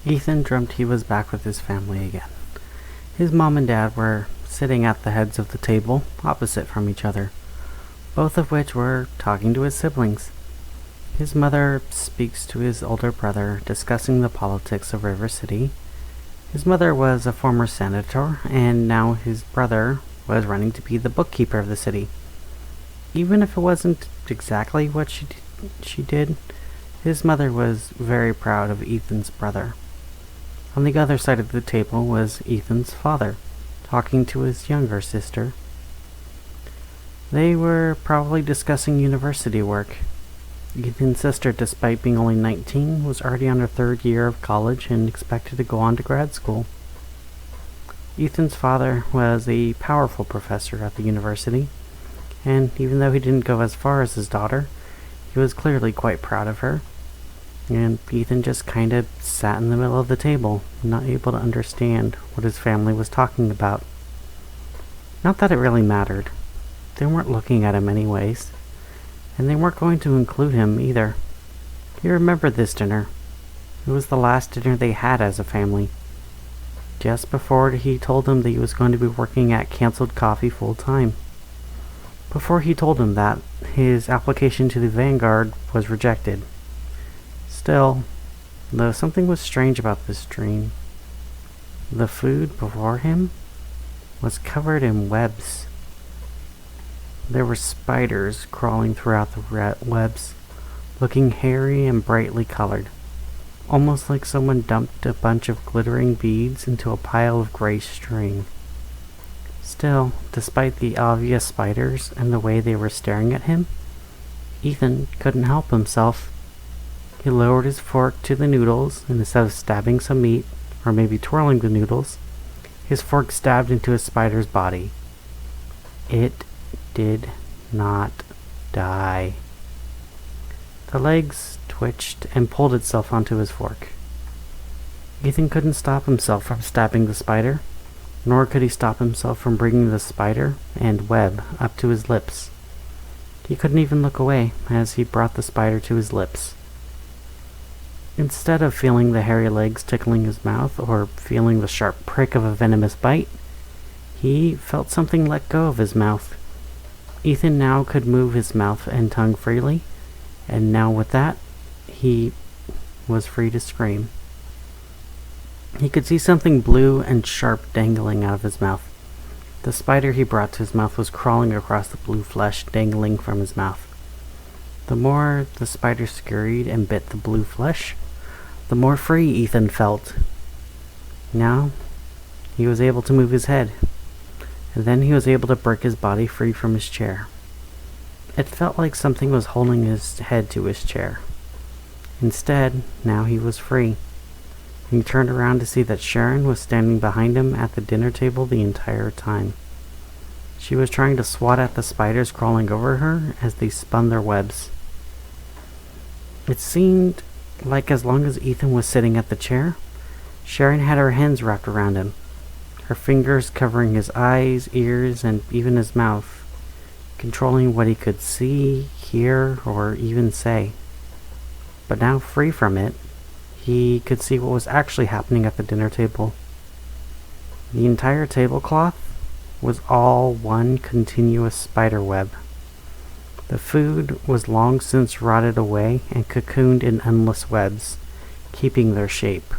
Ethan dreamt he was back with his family again. His mom and dad were sitting at the heads of the table, opposite from each other, both of which were talking to his siblings. His mother speaks to his older brother, discussing the politics of River City. His mother was a former senator, and now his brother was running to be the bookkeeper of the city. Even if it wasn't exactly what she did, his mother was very proud of Ethan's brother. On the other side of the table was Ethan's father, talking to his younger sister. They were probably discussing university work. Ethan's sister, despite being only 19, was already on her third year of college and expected to go on to grad school. Ethan's father was a powerful professor at the university, and even though he didn't go as far as his daughter, he was clearly quite proud of her. And Ethan just kind of sat in the middle of the table, not able to understand what his family was talking about. Not that it really mattered. They weren't looking at him anyways, and they weren't going to include him either. He remembered this dinner. It was the last dinner they had as a family. Just before he told them that he was going to be working at Canceled Coffee full-time. Before he told them that, his application to the Vanguard was rejected. Still, though, something was strange about this dream. The food before him was covered in webs. There were spiders crawling throughout the webs, looking hairy and brightly colored, almost like someone dumped a bunch of glittering beads into a pile of gray string. Still, despite the obvious spiders and the way they were staring at him, Ethan couldn't help himself. He lowered his fork to the noodles, and instead of stabbing some meat, or maybe twirling the noodles, his fork stabbed into a spider's body. It did not die. The legs twitched and pulled itself onto his fork. Ethan couldn't stop himself from stabbing the spider, nor could he stop himself from bringing the spider and web up to his lips. He couldn't even look away as he brought the spider to his lips. Instead of feeling the hairy legs tickling his mouth or feeling the sharp prick of a venomous bite, he felt something let go of his mouth. Ethan now could move his mouth and tongue freely, and now with that, he was free to scream. He could see something blue and sharp dangling out of his mouth. The spider he brought to his mouth was crawling across the blue flesh dangling from his mouth. The more the spider scurried and bit the blue flesh, the more free Ethan felt. Now, he was able to move his head, and then he was able to break his body free from his chair. It felt like something was holding his head to his chair. Instead, now he was free. He turned around to see that Sharon was standing behind him at the dinner table the entire time. She was trying to swat at the spiders crawling over her as they spun their webs. It seemed like as long as Ethan was sitting at the chair, Sharon had her hands wrapped around him, her fingers covering his eyes, ears, and even his mouth, controlling what he could see, hear, or even say. But now free from it, he could see what was actually happening at the dinner table. The entire tablecloth was all one continuous spider web. The food was long since rotted away and cocooned in endless webs, keeping their shape.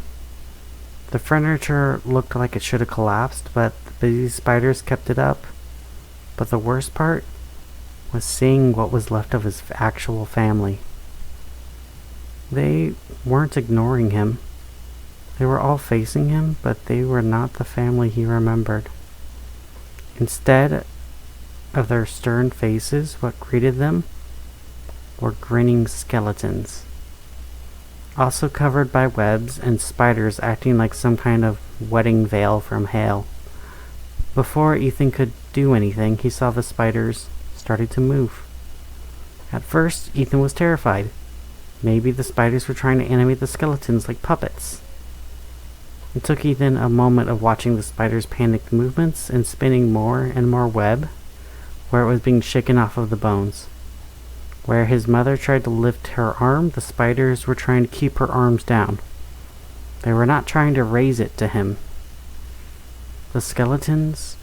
The furniture looked like it should have collapsed, but the busy spiders kept it up. But the worst part was seeing what was left of his actual family. They weren't ignoring him. They were all facing him, but they were not the family he remembered. Instead of their stern faces, what greeted them were grinning skeletons, also covered by webs and spiders acting like some kind of wedding veil from hail. Before Ethan could do anything, he saw the spiders started to move. At first, Ethan was terrified. Maybe the spiders were trying to animate the skeletons like puppets. It took Ethan a moment of watching the spider's panicked movements and spinning more and more web, where it was being shaken off of the bones. Where his mother tried to lift her arm, the spiders were trying to keep her arms down. They were not trying to raise it to him. The skeletons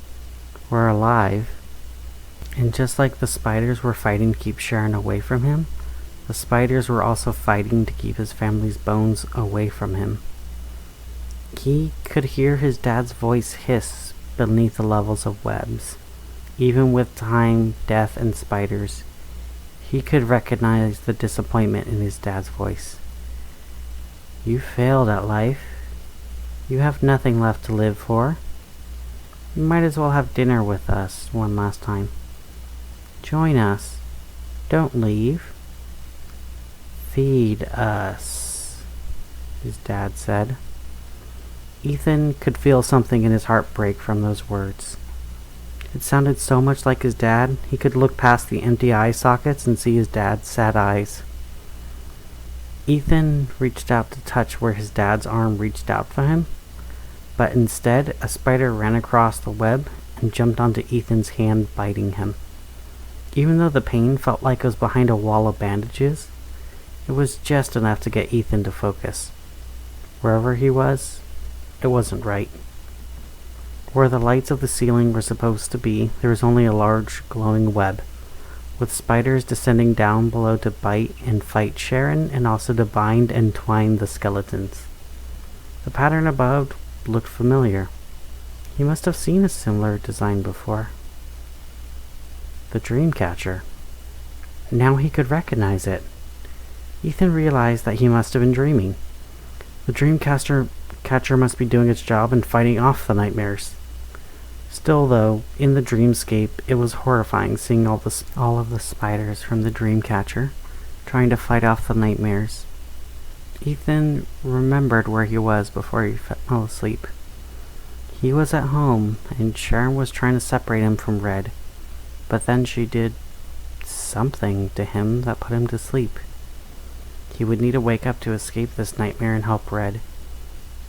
were alive, and just like the spiders were fighting to keep Sharon away from him, the spiders were also fighting to keep his family's bones away from him. He could hear his dad's voice hiss beneath the levels of webs. Even with time, death, and spiders, he could recognize the disappointment in his dad's voice. You failed at life. You have nothing left to live for. You might as well have dinner with us one last time. Join us. Don't leave. Feed us, his dad said. Ethan could feel something in his heart break from those words. It sounded so much like his dad, he could look past the empty eye sockets and see his dad's sad eyes. Ethan reached out to touch where his dad's arm reached out for him, but instead a spider ran across the web and jumped onto Ethan's hand, biting him. Even though the pain felt like it was behind a wall of bandages, it was just enough to get Ethan to focus. Wherever he was, it wasn't right. Where the lights of the ceiling were supposed to be, there was only a large glowing web, with spiders descending down below to bite and fight Sharon and also to bind and twine the skeletons. The pattern above looked familiar. He must have seen a similar design before. The dream catcher. Now he could recognize it. Ethan realized that he must have been dreaming. The dream catcher must be doing its job and fighting off the nightmares. Still, though, in the dreamscape, it was horrifying seeing all of the spiders from the dream catcher trying to fight off the nightmares. Ethan remembered where he was before he fell asleep. He was at home, and Sharon was trying to separate him from Red, but then she did something to him that put him to sleep. He would need to wake up to escape this nightmare and help Red.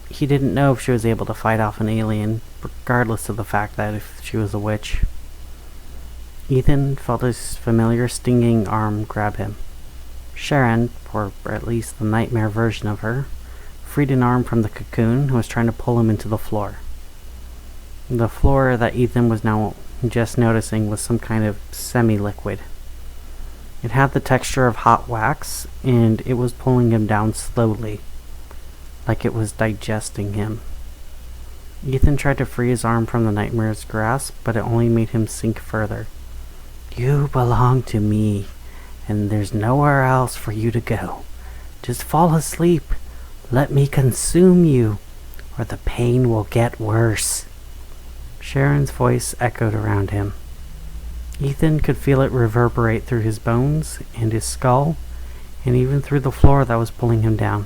He didn't know if she was able to fight off an alien, regardless of the fact that if she was a witch. Ethan felt his familiar stinging arm grab him. Sharon, or at least the nightmare version of her, freed an arm from the cocoon and was trying to pull him into the floor. The floor that Ethan was now just noticing was some kind of semi-liquid. It had the texture of hot wax, and it was pulling him down slowly, like it was digesting him. Ethan tried to free his arm from the nightmare's grasp, but it only made him sink further. You belong to me, and there's nowhere else for you to go. Just fall asleep. Let me consume you, or the pain will get worse. Sharon's voice echoed around him. Ethan could feel it reverberate through his bones and his skull, and even through the floor that was pulling him down.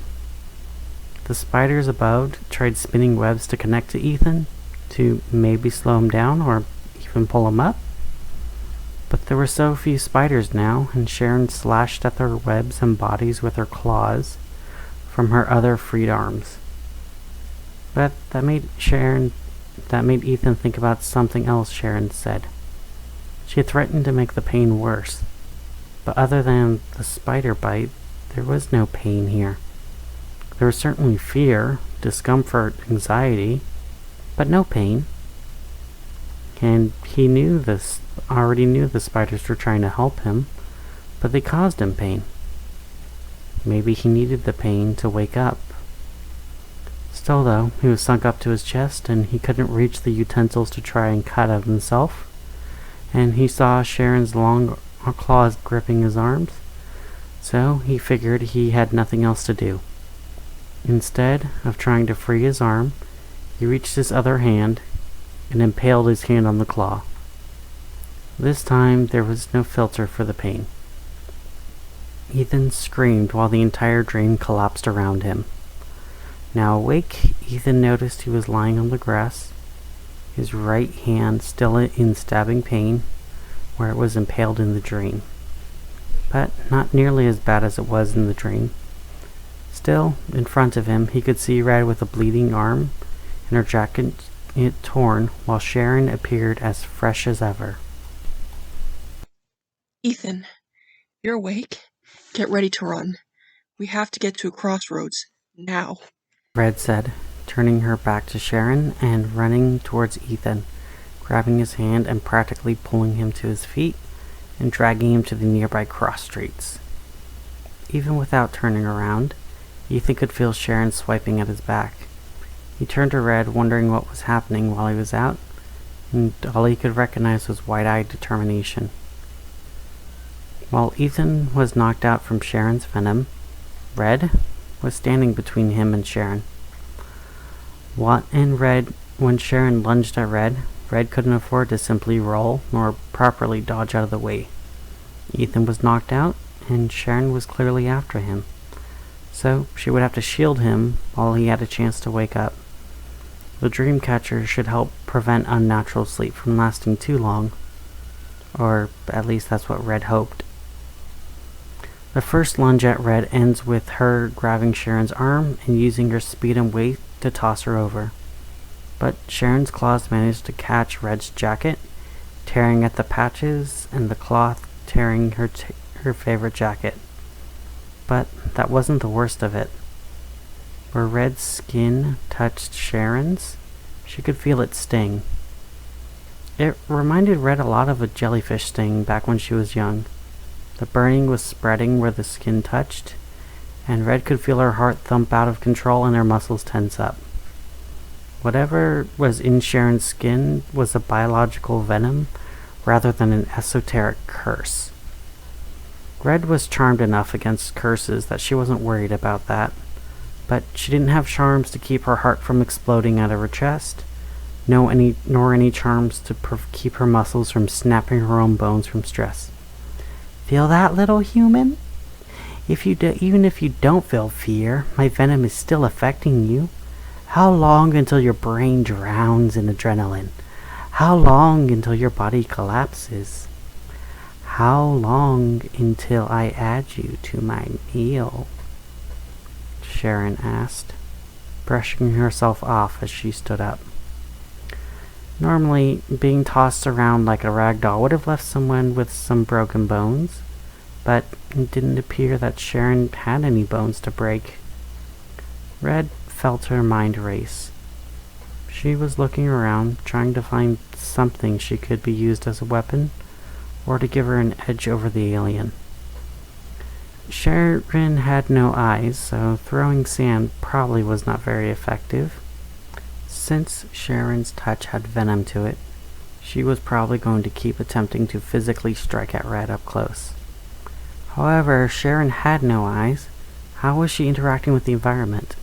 The spiders above tried spinning webs to connect to Ethan, to maybe slow him down or even pull him up. But there were so few spiders now, and Sharon slashed at their webs and bodies with her claws from her other freed arms. But that made Ethan think about something else Sharon said. She had threatened to make the pain worse, but other than the spider bite, there was no pain here. There was certainly fear, discomfort, anxiety, but no pain. And he already knew the spiders were trying to help him, but they caused him pain. Maybe he needed the pain to wake up. Still, though, he was sunk up to his chest, and he couldn't reach the utensils to try and cut at himself. And he saw Sharon's long claws gripping his arms, so he figured he had nothing else to do. Instead of trying to free his arm, he reached his other hand and impaled his hand on the claw. This time there was no filter for the pain. Ethan screamed while the entire dream collapsed around him. Now awake, Ethan noticed he was lying on the grass, his right hand still in stabbing pain where it was impaled in the dream, but not nearly as bad as it was in the dream. Still, in front of him, he could see Red with a bleeding arm and her jacket torn, while Sharon appeared as fresh as ever. Ethan, you're awake? Get ready to run. We have to get to a crossroads. Now. Red said, turning her back to Sharon and running towards Ethan, grabbing his hand and practically pulling him to his feet and dragging him to the nearby cross streets. Even without turning around, Ethan could feel Sharon swiping at his back. He turned to Red, wondering what was happening while he was out, and all he could recognize was wide-eyed determination. While Ethan was knocked out from Sharon's venom, Red was standing between him and Sharon. When Sharon lunged at Red, Red couldn't afford to simply roll nor properly dodge out of the way. Ethan was knocked out, and Sharon was clearly after him, so she would have to shield him while he had a chance to wake up. The Dreamcatcher should help prevent unnatural sleep from lasting too long, or at least that's what Red hoped. The first lunge at Red ends with her grabbing Sharon's arm and using her speed and weight to toss her over. But Sharon's claws managed to catch Red's jacket, tearing at the patches and the cloth tearing her favorite jacket. But that wasn't the worst of it. Where Red's skin touched Sharon's, she could feel it sting. It reminded Red a lot of a jellyfish sting back when she was young. The burning was spreading where the skin touched, and Red could feel her heart thump out of control and her muscles tense up. Whatever was in Sharon's skin was a biological venom rather than an esoteric curse. Red was charmed enough against curses that she wasn't worried about that, but she didn't have charms to keep her heart from exploding out of her chest, nor any charms to keep her muscles from snapping her own bones from stress. Feel that, little human? Even if you don't feel fear, my venom is still affecting you. How long until your brain drowns in adrenaline? How long until your body collapses? How long until I add you to my meal? Sharon asked, brushing herself off as she stood up. Normally, being tossed around like a rag doll would have left someone with some broken bones, but it didn't appear that Sharon had any bones to break. Red felt her mind race. She was looking around, trying to find something she could be used as a weapon, or to give her an edge over the alien. Sharon had no eyes, so throwing sand probably was not very effective. Since Sharon's touch had venom to it, she was probably going to keep attempting to physically strike at Red up close. However, Sharon had no eyes. How was she interacting with the environment?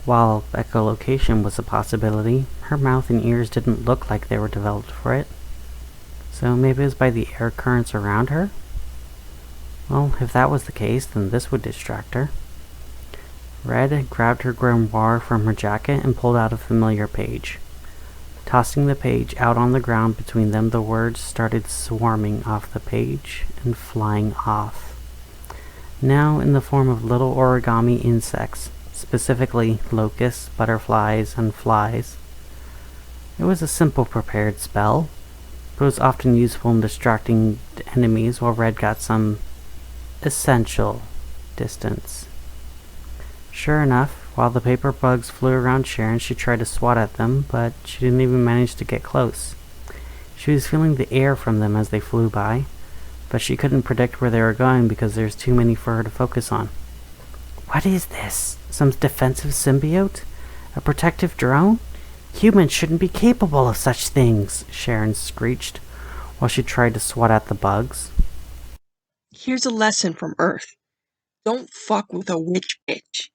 While echolocation was a possibility, her mouth and ears didn't look like they were developed for it. So maybe it was by the air currents around her? Well, if that was the case, then this would distract her. Red grabbed her grimoire from her jacket and pulled out a familiar page. Tossing the page out on the ground between them, the words started swarming off the page and flying off. Now in the form of little origami insects, specifically locusts, butterflies, and flies. It was a simple prepared spell, but was often useful in distracting enemies while Red got some essential distance. Sure enough, while the paper bugs flew around Sharon, she tried to swat at them, but she didn't even manage to get close. She was feeling the air from them as they flew by, but she couldn't predict where they were going because there's too many for her to focus on. What is this? Some defensive symbiote? A protective drone? Humans shouldn't be capable of such things, Sharon screeched, while she tried to swat at the bugs. Here's a lesson from Earth. Don't fuck with a witch bitch.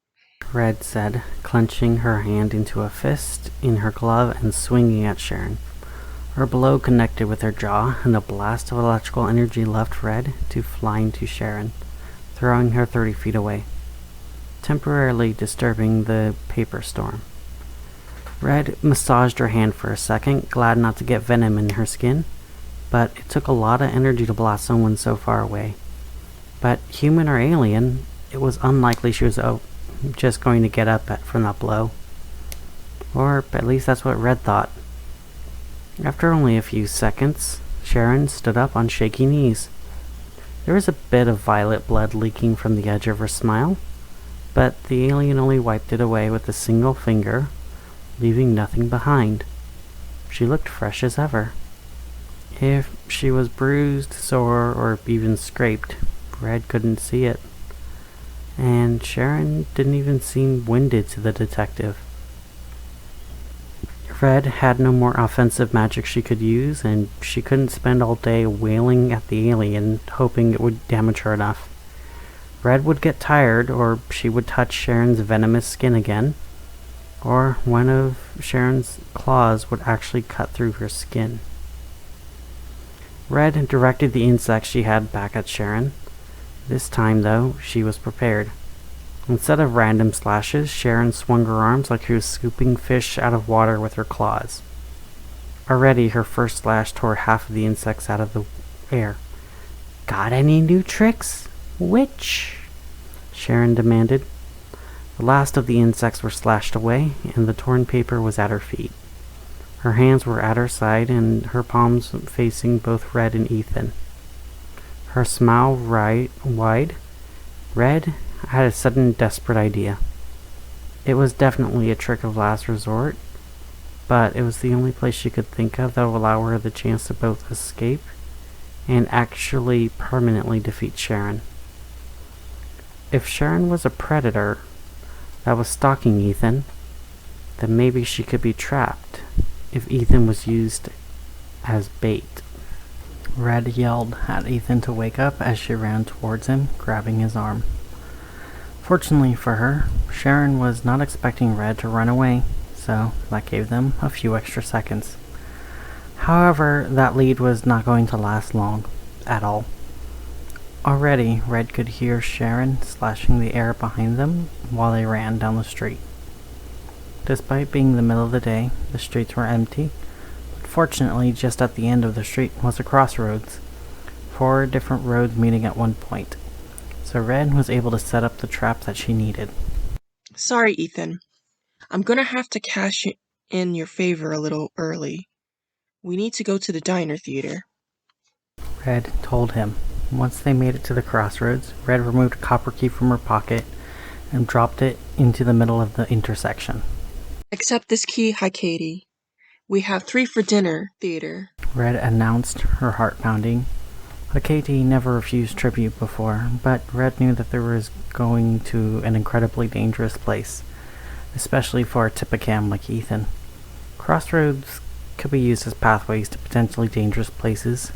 Red said, clenching her hand into a fist in her glove and swinging at Sharon. Her blow connected with her jaw, and a blast of electrical energy left Red to flying to Sharon, throwing her 30 feet away, temporarily disturbing the paper storm. Red massaged her hand for a second, glad not to get venom in her skin, but it took a lot of energy to blast someone so far away. But human or alien, it was unlikely she was just going to get up from that blow. Or at least that's what Red thought. After only a few seconds, Sharon stood up on shaky knees. There was a bit of violet blood leaking from the edge of her smile, but the alien only wiped it away with a single finger, leaving nothing behind. She looked fresh as ever. If she was bruised, sore, or even scraped, Red couldn't see it. And Sharon didn't even seem winded to the detective. Red had no more offensive magic she could use, and she couldn't spend all day wailing at the alien, hoping it would damage her enough. Red would get tired, or she would touch Sharon's venomous skin again, or one of Sharon's claws would actually cut through her skin. Red directed the insect she had back at Sharon. This time, though, she was prepared. Instead of random slashes, Sharon swung her arms like she was scooping fish out of water with her claws. Already, her first slash tore half of the insects out of the air. "Got any new tricks, witch?" Sharon demanded. The last of the insects were slashed away, and the torn paper was at her feet. Her hands were at her side, and her palms facing both Red and Ethan. Her smile wide. Red had a sudden desperate idea. It was definitely a trick of last resort, but it was the only place she could think of that would allow her the chance to both escape and actually permanently defeat Sharon. If Sharon was a predator that was stalking Ethan, then maybe she could be trapped if Ethan was used as bait. Red yelled at Ethan to wake up as she ran towards him, grabbing his arm. Fortunately for her, Sharon was not expecting Red to run away, so that gave them a few extra seconds. However, that lead was not going to last long at all. Already, Red could hear Sharon slashing the air behind them while they ran down the street. Despite being the middle of the day, the streets were empty, but fortunately just at the end of the street was a crossroads, 4 different roads meeting at one point. So Red was able to set up the trap that she needed. Sorry, Ethan. I'm gonna have to cash in your favor a little early. We need to go to the diner theater. Red told him. Once they made it to the crossroads, Red removed a copper key from her pocket and dropped it into the middle of the intersection. Accept this key, hi Katie. We have 3 for dinner, theater. Red announced, her heart pounding. Katie never refused tribute before, but Red knew that they was going to an incredibly dangerous place, especially for a Tipicam like Ethan. Crossroads could be used as pathways to potentially dangerous places,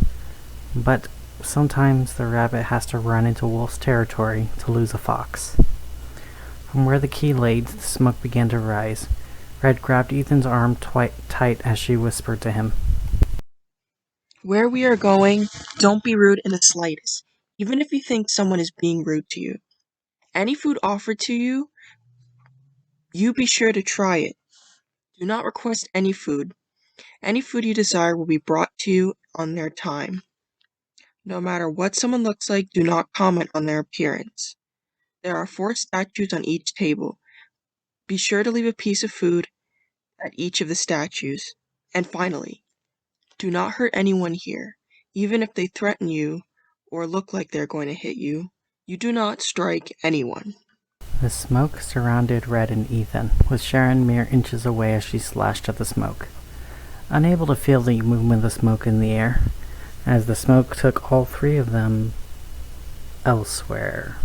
but sometimes the rabbit has to run into wolf's territory to lose a fox. From where the key laid, the smoke began to rise. Red grabbed Ethan's arm tight as she whispered to him. Where we are going, don't be rude in the slightest, even if you think someone is being rude to you. Any food offered to you, you be sure to try it. Do not request any food. Any food you desire will be brought to you on their time. No matter what someone looks like, do not comment on their appearance. There are 4 statues on each table. Be sure to leave a piece of food at each of the statues. And finally, do not hurt anyone here, even if they threaten you or look like they're going to hit you. You do not strike anyone. The smoke surrounded Red and Ethan, with Sharon mere inches away as she slashed at the smoke. Unable to feel the movement of the smoke in the air, as the smoke took all 3 of them elsewhere.